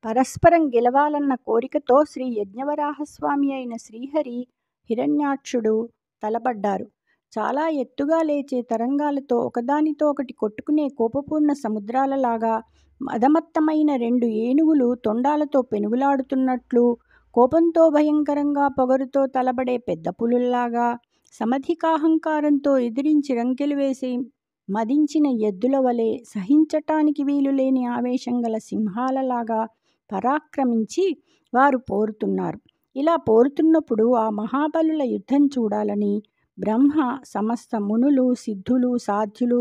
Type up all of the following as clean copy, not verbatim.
పరస్పరం గెలవాలన్న కోరికతో శ్రీ యజ్ఞవరాహస్వామి అయిన శ్రీహరి హిరణ్యాక్షుడు తలపడ్డారు. చాలా ఎత్తుగా లేచే తరంగాలతో ఒకదానితో ఒకటి కొట్టుకునే కోపపూర్ణ సముద్రాలలాగా, మదమత్తమైన 2 ఏనుగులు తొండాలతో పెనుగులాడుతున్నట్లు, కోపంతో భయంకరంగా పొగరుతో తలబడే పెద్ద పులుల్లాగా, సమధికాహంకారంతో ఎదిరించి రంకెలు వేసి మదించిన ఎద్దుల వలె, సహించటానికి వీలులేని ఆవేశం గల సింహాలలాగా పరాక్రమించి వారు పోరుతున్నారు. ఇలా పోరుతున్నప్పుడు ఆ మహాబలుల యుద్ధం చూడాలని బ్రహ్మ సమస్త మునులు, సిద్ధులు, సాధ్యులు,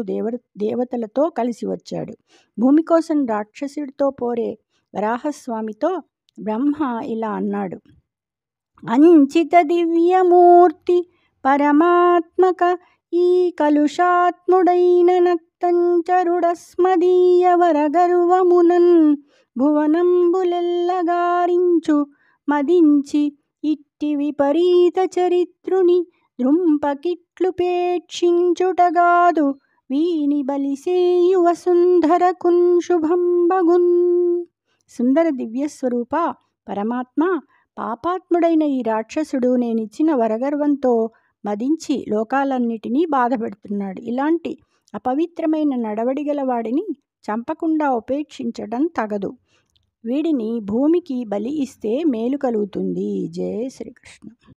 దేవతలతో కలిసి వచ్చాడు. భూమి కోసం రాక్షసుడితో పోరే వరాహస్వామితో బ్రహ్మ ఇలా అన్నాడు: అంచిత దివ్యమూర్తి పరమాత్మక ఈ కలుషాత్ముడైన నక్తంచరుడస్మదీయ వరగర్వమునన్ భువనంబులెల్లగారించు మదించి ఇట్టి విపరీత చరిత్రుని ద్రుంపకిట్లుపేక్షించుటగాదు వీని బలిసేయు వసుంధరకున్ శుభంబగున్. సుందర దివ్యస్వరూప పరమాత్మ, పాపాత్ముడైన ఈ రాక్షసుడు నేనిచ్చిన వరగర్వంతో మదించి లోకాలన్నిటినీ బాధపెడుతున్నాడు. ఇలాంటి అపవిత్రమైన నడవడిగల వాడిని చంపకుండా ఉపేక్షించడం తగదు. వీడిని భూమికి బలి ఇస్తే మేలు కలుగుతుంది. జయ శ్రీకృష్ణ.